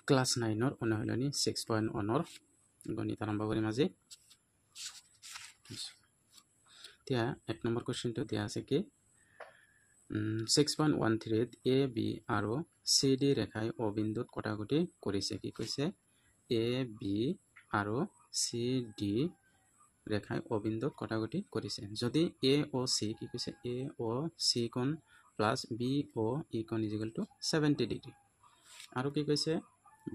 Class 9 অনুশীলনী 6.1 গণিত আৰম্ভ কৰিম আজি। এতিয়া 1 নম্বৰ কোৱেশ্চনটো দিয়া আছে কি 6.13 ত a b আৰু c d ৰেখাই o বিন্দুত কটাকটি কৰিছে। কি কৈছে a b আৰু c d ৰেখাই o বিন্দুত কটাকটি কৰিছে। যদি a o c কি কৈছে a o c কোণ প্লাস b o e কোণ ইকুয়াল টু 70 ডিগ্ৰী আৰু কি কৈছে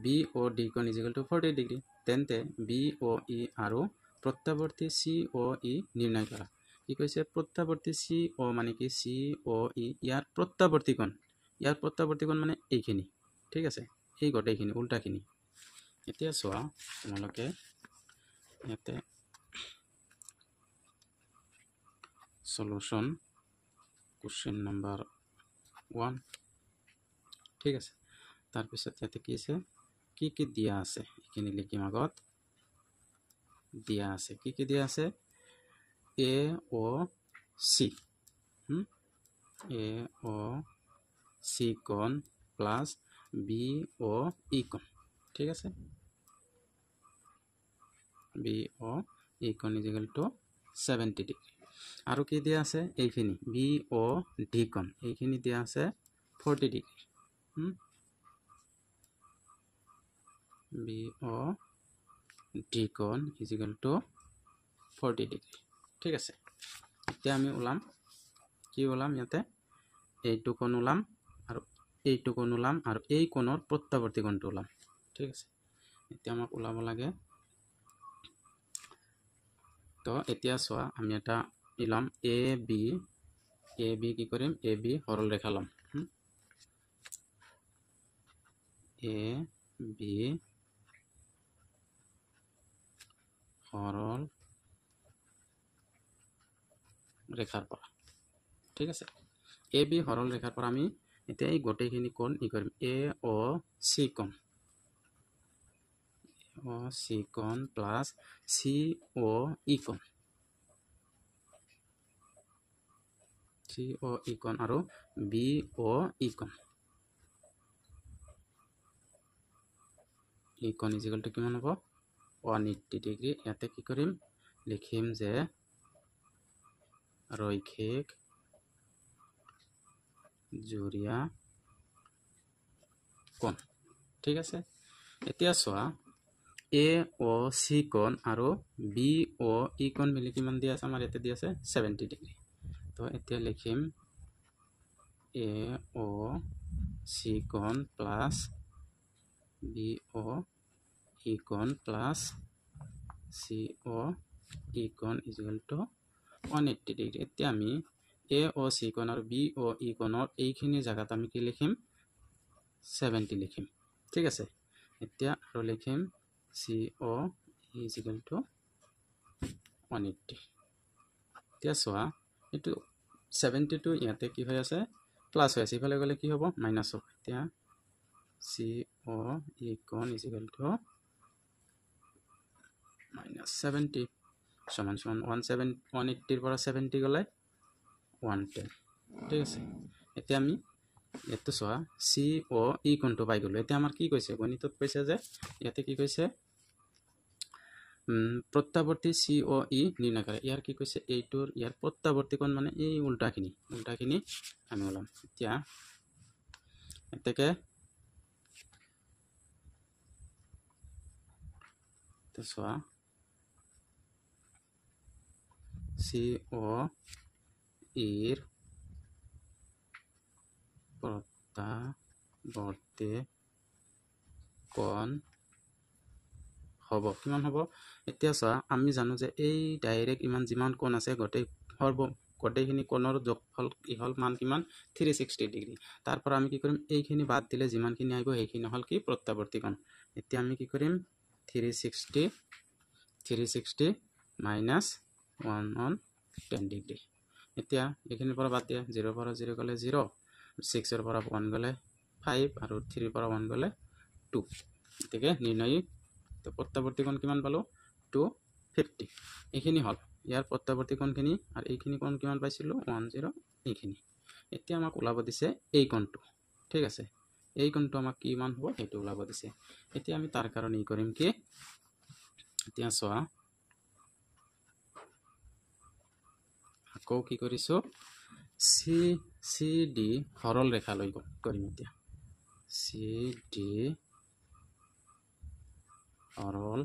b o d কোণ ইকুয়াল টু 40 ডিগ্ৰী, তেন্তে b o e আৰু প্ৰত্যাৱৰ্তী c o e নিৰ্ণয় কৰা। কি কৈছে প্ৰত্যাৱৰ্তী c o মানে কি c o e ইয়াৰ প্ৰত্যাৱৰ্তী কোণ মানে এইখিনি, ঠিক আছে, এই গোটেইখিনি উল্টাখিনি। এতিয়া চোৱা তোমালোকে ইয়াতে সলিউশন কোশ্চেন নাম্বাৰ 1, ঠিক আছে। তাৰপিছত ইয়াতে কি আছে কি দিয়া আছে এইখিনি লিখিম। আগত দিয়া আছে কি দিয়া আছে a o c a o c কোণ প্লাস b o e কোণ, ঠিক আছে। b o e কোণ ইকুয়াল টু 70 ডিগ্ৰী আৰু কি দিয়া আছে এইখিনি b o d কোণ, এইখিনি দিয়া আছে 40 ডিগ্ৰী। b o d কোণ ইকুয়াল টু 40 ডিগ্ৰী, ঠিক আছে। এতিয়া আমি ওলাম কি ওলাম ইয়াতে এইটো কোণ ওলাম আৰু এইটো কোণ ওলাম আৰু এই কোণৰ প্ৰত্যাৱৰ্তী কোণটো ওলাম, ঠিক আছে। এতিয়া আমাক ওলাব লাগে। তো এতিয়া চোৱা আমি এটা ইলাম a b কি কৰিম a b সৰল ৰেখা লম। a b সৰল ৰেখাৰ পৰা, ঠিক আছে। a b সৰল ৰেখাৰ পৰা আমি এতিয়া এই গোটেইখিনি কোণ ই কৰিম a o c কোণ প্লাস c o e কোণ, c o e কোণ আৰু b o e কোণ। ই কোণ ইকুয়াল টু কিমান হ'ব 180 ডিগ্ৰী। ইয়াতে কি কৰিম লিখিম যে ৰৈখিক জুৰীয়া কোণ, ঠিক আছে। এতিয়া চোৱা a o c কোণ আৰু b o e কোণ মিলি কিমান দিয়া আছে আমাৰ ইয়াতে দিয়া আছে 70 ডিগ্ৰী। তো এতিয়া লিখিম a o c কোণ প্লাস b o e কোণ প্লাস c o e কোণ ইকুয়াল টু 180 ডিগ্ৰী। এতিয়া আমি a o c কোণ আৰু b o e কোণৰ এইখিনি জায়গাত আমি কি লিখিম 70 লিখিম, ঠিক আছে। এতিয়া আৰু লিখিম c o e equal to 180। এতিয়া চোৱা এইটো 70 টো ইয়াতে কি হৈ আছে প্লাস হৈ আছে, ইফালে গ'লে কি হ'ব মাইনাস হ'ব। এতিয়া c o e কোণ ইকুয়াল টু -70 সমান 180 পৰা 70 গ'লে 110, ঠিক আছে। এতিয়া আমি এটো চোৱা c o e কোণটো পাই গ'লো। এতিয়া আমাৰ কি কৈছে গণিতত কৈছে যে ইয়াতে কি কৈছে প্ৰত্যাৱৰ্তী c o e নিৰ্ণয় কৰে। ইয়াৰ কি কৈছে এইটোৰ ইয়াৰ প্ৰত্যাৱৰ্তী কোণ মানে এই উল্টাখিনি আমি ওলাম। এতিয়া এতেকে তো চোৱা c o এৰ প্ৰত্যাৱৰ্তী কোণ হ'ব কিমান হ'ব। এতিয়া চোৱা আমি জানো যে এই ডাইৰেক্ট ইমান যিমান কোণ আছে গোটেইখিনি কোণৰ যোগফল কি হ'ল মান কিমান 360 ডিগ্ৰী। তাৰ পৰা আমি কি কৰিম এইখিনি বাদ দিলে যিমানখিনি আহিব সেইখিনি হ'ল কি প্ৰত্যাৱৰ্তী কোণ। এতিয়া আমি কি কৰিম 360 মাইনাস 110 ডিগ্ৰী। এতিয়া এইখিনিৰ পৰা বাদ দিয়া 0 পৰা 0 গ'লে 0, 6 ৰ পৰা 1 গ'লে 5 আৰু 3 পৰা 1 গ'লে 2। গতিকে নিৰ্ণয় তো প্ৰত্যাৱৰ্তী কোণ কিমান পালো 250। এইখিনি হ'ল ইয়াৰ প্ৰত্যাৱৰ্তী কোণখিনি আৰু এইখিনি কোণ কিমান পাইছিলো 10 এইখিনি। এতিয়া আমাক ওলাব দিছে এই কোণটো, ঠিক আছে। এই কোণটো আমাক কি মান হ'ব সেইটো ওলাব দিছে এতিয়া আমি তাৰ কাৰণে ই কৰিম কি এতিয়া চোৱা আকৌ কি কৰিছো চি ডি সৰল ৰেখা লৈ কৰিম এতিয়া চি ডি সৰল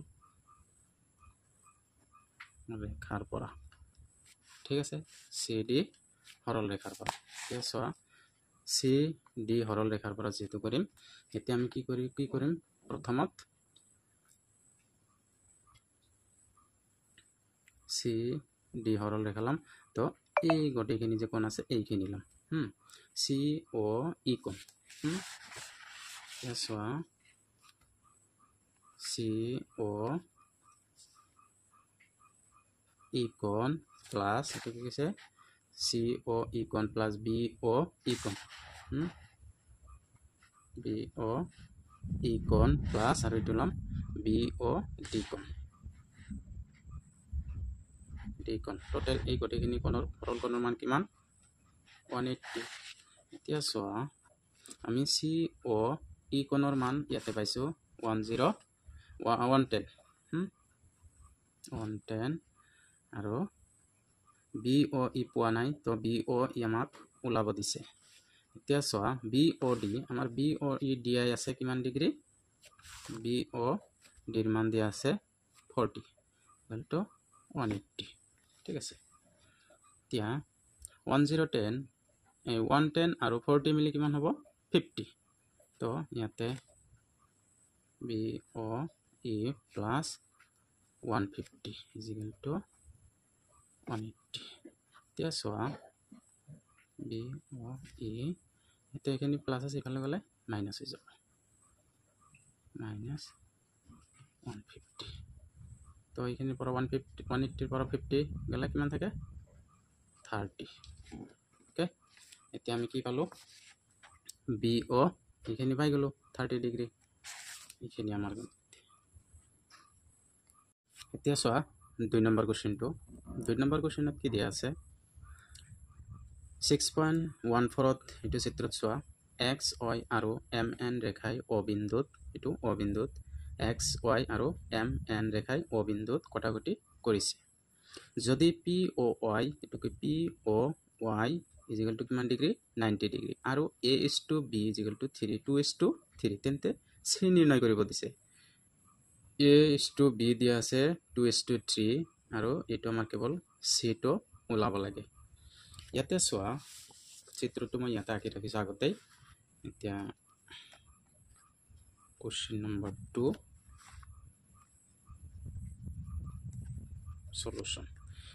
ৰেখাৰ পৰা ঠিক আছে চি ডি সৰল ৰেখাৰ পৰা এতিয়া চোৱা চি ডি সৰল ৰেখাৰ পৰা যেহেতু কৰিম এতিয়া আমি কি কৰিম প্ৰথমত চি ডি সৰল ৰেখা লম তো এই গোটেইখিনি যে কোণ আছে এইখিনি লম চি অ ই কোণ চোৱা চি অ ই কোণ প্লাছ এইটো কি কৈছে চি অ ই কোণ প্লাছ বি অ ই কোণ বি অ ই কোণ প্লাছ আৰু এইটো লম বি অ ডি কোণ টোটেল এই গোটেইখিনি কোণৰ সৰল কোণৰ মান কিমান 180 এতিয়া চোৱা আমি চি অ ই কোণৰ মান ইয়াতে পাইছো 110 আৰু বি অ ই পোৱা নাই তো বি অ ই আমাক ওলাব দিছে এতিয়া চোৱা বি অ ডি আমাৰ বি অ ই ডি আই আছে কিমান ডিগ্ৰী বি অ ডিৰ মান দিয়া আছে 40 তো 180 ঠিক আছে এতিয়া 110 আৰু 40 মিলি কিমান হ'ব 50 তো ইয়াতে বি অ ই প্লাছ 150 ইজিকেল টু 180 এতিয়া চোৱা বি অ ই এতিয়া এইখিনি প্লাছ আছে ইফালে গ'লে মাইনাছ হৈ যাব মাইনাছ 150 তো এইখিনিৰ পৰা 180ৰ পৰা 50 গ'লে কিমান থাকে 30 ওকে এতিয়া আমি কি পালোঁ বি অ এইখিনি পাই গ'লোঁ 30 ডিগ্ৰী এইখিনি আমাৰ এতিয়া চোৱা 2 নম্বৰ কুৱেশ্যনটো 2 নম্বৰ কুৱেশ্যনত কি দিয়া আছে 6.14ত এইটো চিত্ৰত চোৱা এক্স ৱাই আৰু এম এন ৰেখাই অ বিন্দুত এইটো অ বিন্দুত এক্স ৱাই আৰু এম এন ৰেখাই অ বিন্দুত কটাকটি কৰিছে যদি পি অ ৱাই এইটো কি P O Y equal to কিমান ডিগ্ৰী 90 ডিগ্ৰী আৰু A is to B equal to 3 2:3 তেন্তে চি নিৰ্ণয় কৰিব দিছে এ ইজ টু বি দিয়া আছে 2:3 আৰু এইটো আমাৰ কেৱল চিটো ওলাব লাগে ইয়াতে চোৱা চিত্ৰটো মই ইয়াতে আঁকি ৰাখিছোঁ আগতেই এতিয়া কুৱেশ্যন নম্বৰ 2 সলিউশন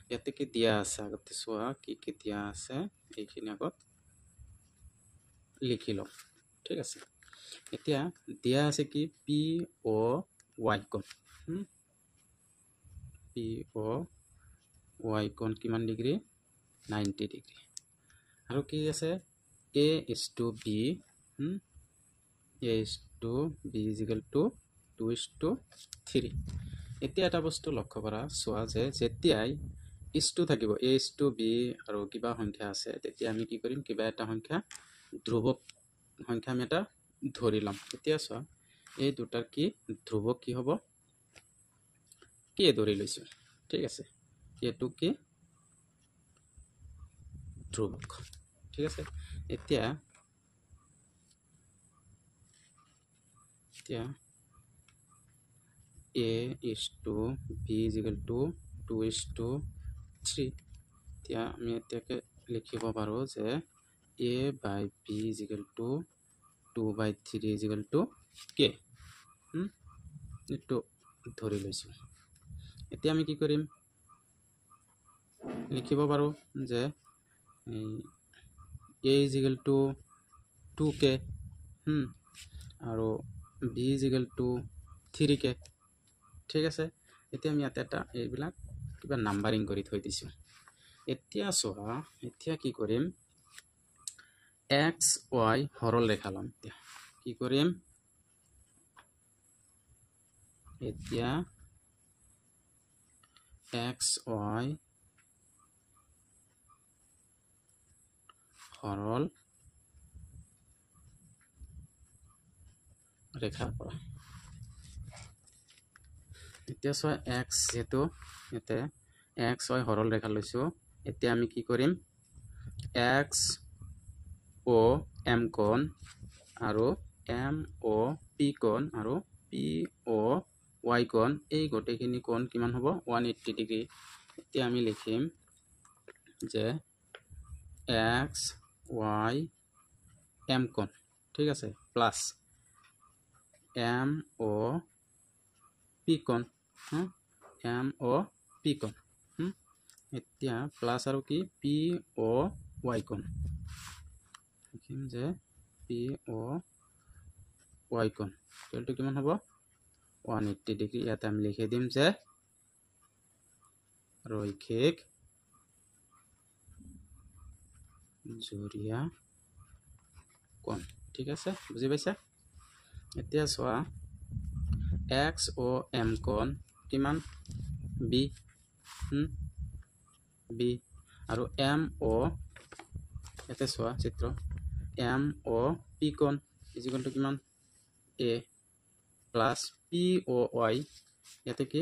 ইয়াতে কি দিয়া আছে আগতে চোৱা কি দিয়া আছে এইখিনি আগত লিখি লওক ঠিক আছে এতিয়া দিয়া আছে কি পি অ ৱাই কোণ পি অ ৱাই কোণ কিমান ডিগ্ৰী 90 ডিগ্ৰী আৰু কি আছে A is to B equal to 2:3 এতিয়া এটা বস্তু লক্ষ্য কৰা চোৱা যে যেতিয়াই ইজ টু থাকিব এ ইজ টু বি আৰু কিবা সংখ্যা আছে তেতিয়া আমি কি কৰিম কিবা এটা সংখ্যা ধ্ৰুৱক সংখ্যা আমি এটা ধৰি ল'ম এতিয়া চোৱা এই দুটাৰ কি ধ্ৰুৱক কি হ'ব কে ধৰি লৈছোঁ ঠিক আছে কেটো কি ধ্ৰুৱক ঠিক আছে এতিয়া a is to b is equal to 2:3 এতিয়া আমি এতিয়াকে লিখিব পাৰো যে a by b is equal to 2/3 is equal to k এইটো ধৰি লৈছো এতিয়া আমি কি কৰিম লিখিব পাৰো যে a is equal to 2k আৰু b is equal to 3k ঠিক আছে এতিয়া আমি ইয়াতে এটা এইবিলাক কিবা নাম্বাৰিং কৰি থৈ দিছো এতিয়া চোৱা এতিয়া কি কৰিম x y সৰল ৰেখা লম এতিয়া কি কৰিম এতিয়া x y সৰল ৰেখাৰ পৰা এতিয়া চোৱা x যেটো এতে x হয় হৰল ৰেখা লৈছো এতিয়া আমি কি কৰিম x o m কোণ আৰু m o p কোণ আৰু p o y কোণ এই গোটেইখিনি কোণ কিমান হ'ব 180 ডিগ্ৰী এতিয়া আমি লিখিম যে x y m কোণ ঠিক আছে প্লাস m o p কোণ m o p কোণ এতিয়া প্লাস আৰু কি p o y কোণ লিখিম যে p o y কোণ টোটালটো কিমান হ'ব 180 ডিগ্ৰী ইয়াতে আমি লিখি দিম যে ৰৈখিক জুৰিয়া কোণ ঠিক আছে বুজি পাইছা এতিয়া চোৱা x o m কোণ কিমান b b আৰু m o এতে চোৱা চিত্ৰ m o p কোণ ইকুয়াল টু কিমান a plus p o y ইয়াতে কি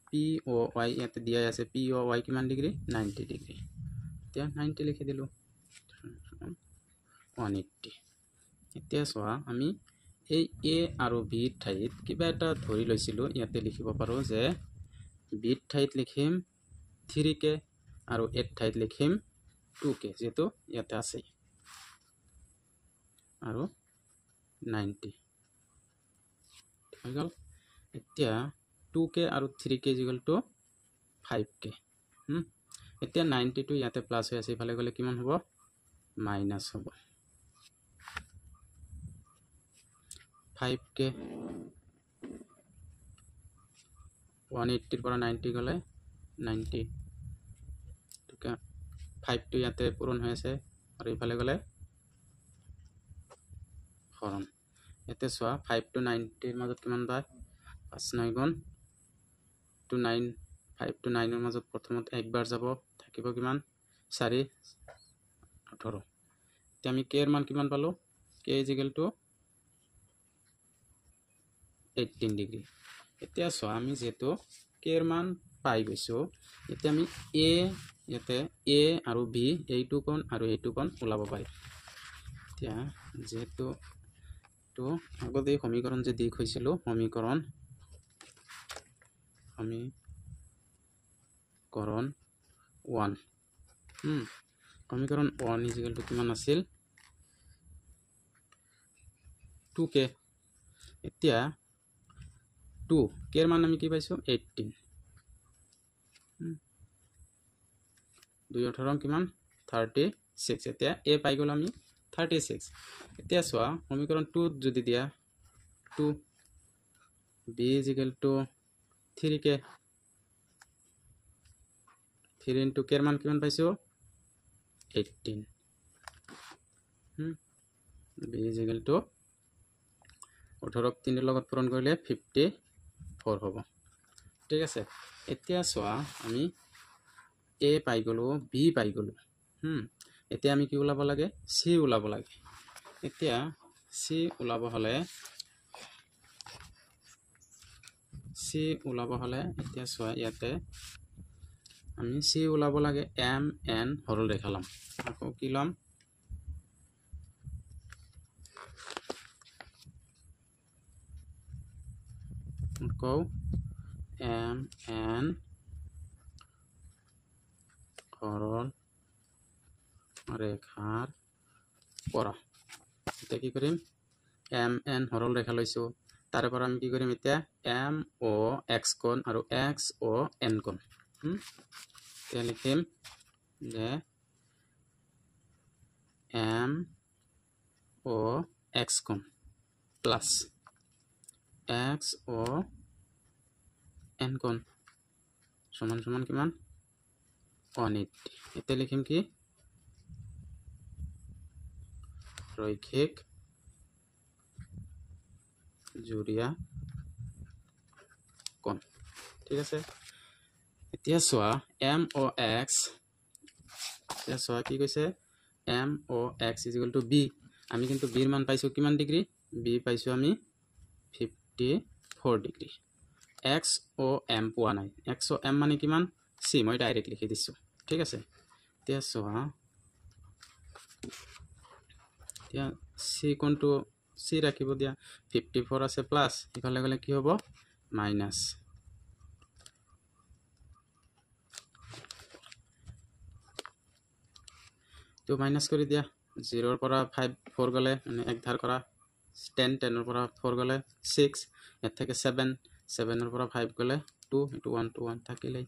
p o y ইয়াতে দিয়া আছে p o y কিমান ডিগ্ৰী 90 ডিগ্ৰী এতিয়া 90 লিখি দিলো 180 এতিয়া চোৱা আমি এই a আৰু b ঠাইত কিবা এটা ধৰি লৈছিলো ইয়াতে লিখিব পাৰো যে b ঠাইত লিখিম 3k আৰু a ঠাইত লিখিম 2k যেটো ইয়াতে আছে আৰু 90 হৈ গল এতিয়া 2k আৰু 3k ইকুয়াল টু 5k এতিয়া 90 টো ইয়াতে প্লাস হৈ আছে ইফালে গলে কিমান হ'ব মাইনাস হ'ব 5k 180 ৰ পৰা 90 গলে 90 টুকা 5 টো ইয়াতে পূৰণ হৈ আছে আৰু ইফালে গলে হৰণ এতে চোৱা 5 to 90 ৰ মাজত কিমান পায় 5 9 গুণ 2 9 5 to 9 ৰ মাজত প্ৰথমত একবাৰ যাব থাকিব কিমান 4 18 এতিয়া আমি k এৰ মান কিমান পালো k = 18 ডিগ্ৰী এতিয়া চোৱা আমি যেটো k এৰ মান পাই গৈছো এতিয়া আমি a ইয়াতে a আৰু b এইটো কোণ আৰু এইটো কোণ ওলাব পাৰিম এতিয়া যেটো তো আগতে সমীকৰণ যে দেখ হৈছিল সমীকৰণ 1 সমীকৰণ 1 ইকুয়াল টু কিমান আছিল 2k এতিয়া 2 k এর মান আমি কি পাইছো 18 2 18 কিমান 36 এতিয়া a পাই গল আমি 36 এতিয়া চোৱা সমীকৰণ 2 যদি দিয়া 2 b = 3k 3 into k এর মান কিমান পাইছো 18 b = 18 3 এর লগত পূরণ কৰিলে 54 হ'ব ঠিক আছে এতিয়া চোৱা আমি a পাই গলো b পাই গলো এতিয়া আমি কি ওলাব লাগে c ওলাব লাগে এতিয়া c ওলাব হলে এতিয়া চোৱা ইয়াতে আমি c ওলাব লাগে m n হৰল ৰেখা লম আকৌ কি লম আকৌ m n হৰল ৰেখাৰ পৰা এতিয়া কি কৰিম m n হৰল ৰেখা লৈছো তাৰে পৰা আমি কি কৰিম এতিয়া m o x কোণ আৰু x o n কোণ এতিয়া লিখিম যে m o x কোণ প্লাস x o n কোণ সমান সমান কিমান 180 এতিয়া লিখিম কি রৈখিক জুৰিয়া কোণ ঠিক আছে এতিয়া চোৱা m o x এতিয়া চোৱা কি কৈছে m o x = b আমি কিন্তু b এর মান পাইছো কিমান ডিগ্ৰী b পাইছো আমি 54 ডিগ্ৰী এক্স অ' এম পোৱা নাই এক্স অ' এম মানে কিমান চি মই ডাইৰেক্ট লিখি দিছোঁ ঠিক আছে এতিয়া চোৱা এতিয়া চি কোনটো চি ৰাখিব দিয়া 54 আছে প্লাছ ইফালে গ'লে কি হ'ব মাইনাছ তো মাইনাছ কৰি দিয়া 0 ৰ পৰা 5 4 গ'লে মানে এক ধাৰ কৰা 10 10 ৰ পৰা 4 গ'লে 6 ইয়াত থাকে 7 7 ৰ পৰা 5 গ'লে 2 ইনটু 1 to 1 থাকিলে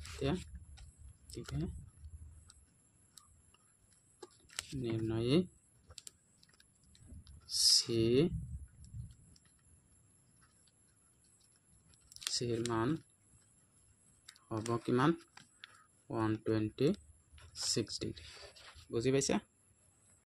এতিয়া ঠিক আছে নিৰ্ণয় c ৰ মান হ'ব কিমান 126 ডিগ্ৰী বুজি পাইছা